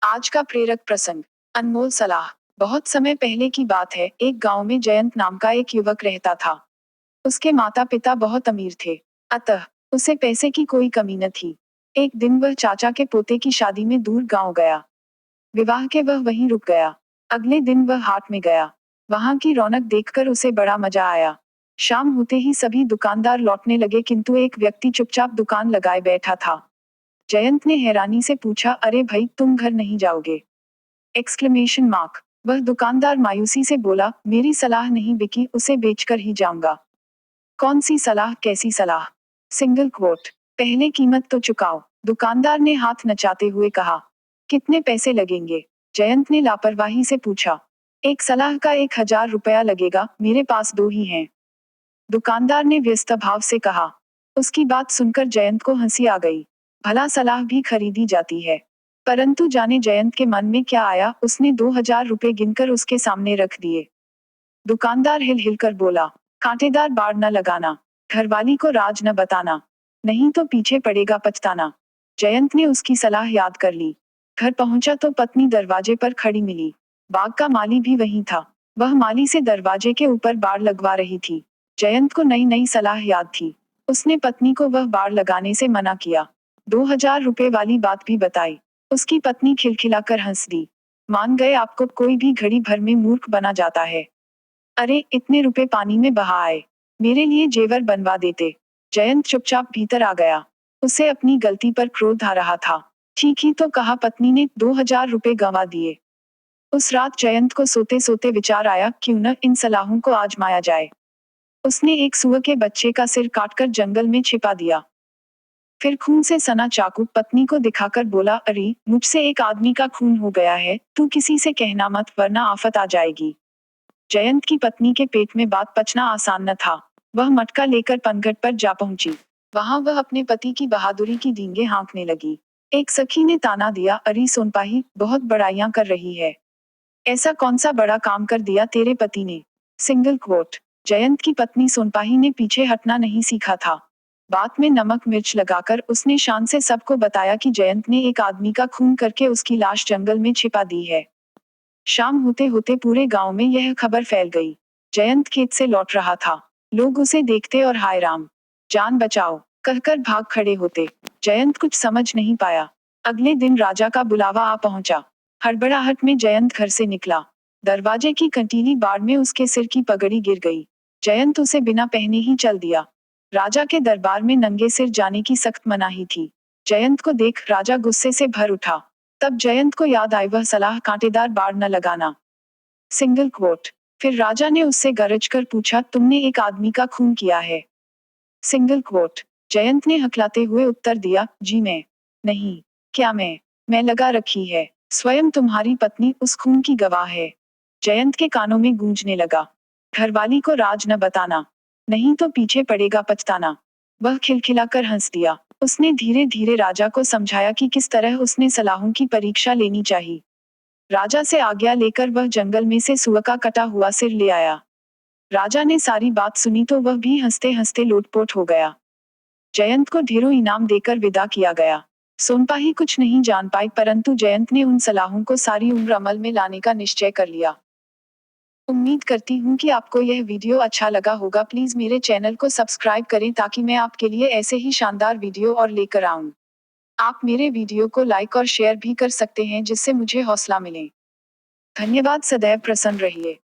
आज का प्रेरक प्रसंग। अनमोल सलाह। बहुत समय पहले की बात है, एक गांव में जयंत नाम का एक युवक रहता था। उसके माता पिता बहुत अमीर थे, अतः उसे पैसे की कोई कमी न थी। एक दिन वह चाचा के पोते की शादी में दूर गांव गया। विवाह के वह वहीं रुक गया। अगले दिन वह हाट में गया। वहां की रौनक देखकर उसे बड़ा मजा आया। शाम होते ही सभी दुकानदार लौटने लगे, किंतु एक व्यक्ति चुपचाप दुकान लगाए बैठा था। जयंत ने हैरानी से पूछा, अरे भाई, तुम घर नहीं जाओगे? Exclamation mark. वह दुकानदार मायूसी से बोला, मेरी सलाह नहीं बिकी, उसे बेचकर ही जाऊंगा। कौन सी सलाह, कैसी सलाह? Single quote. पहले कीमत तो चुकाओ, दुकानदार ने हाथ नचाते हुए कहा। कितने पैसे लगेंगे? जयंत ने लापरवाही से पूछा। एक सलाह का 1,000 रुपया लगेगा, मेरे पास दो ही हैं। दुकानदार ने व्यस्त भाव से कहा। उसकी बात सुनकर जयंत को हंसी आ गई। भला सलाह भी खरीदी जाती है? परंतु जाने जयंत के मन में क्या आया, उसने 2,000 रुपये गिनकर उसके सामने रख दिए। दुकानदार हिल हिल कर बोला, कांटेदार बाड़ न लगाना, घरवाली को राज न बताना, नहीं तो पीछे पड़ेगा पछताना। जयंत ने उसकी सलाह याद कर ली। घर पहुंचा तो पत्नी दरवाजे पर खड़ी मिली। बाग का माली भी वहीं था। वह माली से दरवाजे के ऊपर बाड़ लगवा रही थी। जयंत को नई नई सलाह याद थी। उसने पत्नी को वह बाड़ लगाने से मना किया। 2,000 रुपये वाली बात भी बताई। उसकी पत्नी खिलखिलाकर हंस दी। मान गए, आपको कोई भी घड़ी भर में मूर्ख बना जाता है। अरे, इतने रुपए पानी में बहा आए, मेरे लिए जेवर बनवा देते। जयंत चुपचाप भीतर आ गया। उसे अपनी गलती पर क्रोध आ रहा था। ठीक ही तो कहा, पत्नी ने 2,000 रुपये गंवा दिए। उस रात जयंत को सोते सोते विचार आया, क्यों न इन सलाहों को आजमाया जाए। उसने एक सुअर के बच्चे का सिर काटकर जंगल में छिपा दिया। फिर खून से सना चाकू पत्नी को दिखाकर बोला, अरे, मुझसे एक आदमी का खून हो गया है, तू किसी से कहना मत, वरना आफत आ जाएगी। जयंत की पत्नी के पेट में बात पचना आसान न था। वह मटका लेकर पनघट पर जा पहुंची। वहां वह अपने पति की बहादुरी की डींगे हाँकने लगी। एक सखी ने ताना दिया, अरे सोनपाही, बहुत बड़ाइयां कर रही है। ऐसा कौन सा बड़ा काम कर दिया तेरे पति ने? Single quote. जयंत की पत्नी सोनपाही ने पीछे हटना नहीं सीखा था। बात में नमक मिर्च लगाकर उसने शान से सबको बताया कि जयंत ने एक आदमी का खून करके उसकी लाश जंगल में छिपा दी है। शाम होते होते पूरे गांव में यह खबर फैल गई। जयंत खेत से लौट रहा था। लोग उसे देखते और हाय राम, जान बचाओ कहकर भाग खड़े होते। जयंत कुछ समझ नहीं पाया। अगले दिन राजा का बुलावा आ पहुंचा। हड़बड़ाहट में जयंत घर से निकला। दरवाजे की कंटीली बाड़ में उसके सिर की पगड़ी गिर गई। जयंत उसे बिना पहने ही चल दिया। राजा के दरबार में नंगे सिर जाने की सख्त मनाही थी। जयंत को देख राजा गुस्से से भर उठा। तब जयंत को याद आई वह सलाह, कांटेदार बाड़ न लगाना। Single quote. फिर राजा ने उससे गरज कर पूछा, तुमने एक आदमी का खून किया है? Single quote. जयंत ने हकलाते हुए उत्तर दिया, जी मैं। नहीं। क्या मैं लगा रखी है। स्वयं तुम्हारी पत्नी उस खून की गवाह है। जयंत के कानों में गूंजने लगा, घरवाली को राज न बताना, नहीं तो पीछे पड़ेगा पछताना। वह खिलखिलाकर हंस दिया। उसने धीरे धीरे राजा को समझाया कि किस तरह उसने सलाहों की परीक्षा लेनी चाहिए। राजा से आज्ञा लेकर वह जंगल में से सुअर का कटा हुआ सिर ले आया। राजा ने सारी बात सुनी तो वह भी हंसते हंसते लोटपोट हो गया। जयंत को ढेरों इनाम देकर विदा किया गया। सोनपाही कुछ नहीं जान पाई, परंतु जयंत ने उन सलाहों को सारी उम्र अमल में लाने का निश्चय कर लिया। उम्मीद करती हूँ कि आपको यह वीडियो अच्छा लगा होगा। प्लीज मेरे चैनल को सब्सक्राइब करें ताकि मैं आपके लिए ऐसे ही शानदार वीडियो और लेकर आऊं। आप मेरे वीडियो को लाइक और शेयर भी कर सकते हैं, जिससे मुझे हौसला मिले। धन्यवाद। सदैव प्रसन्न रहिए।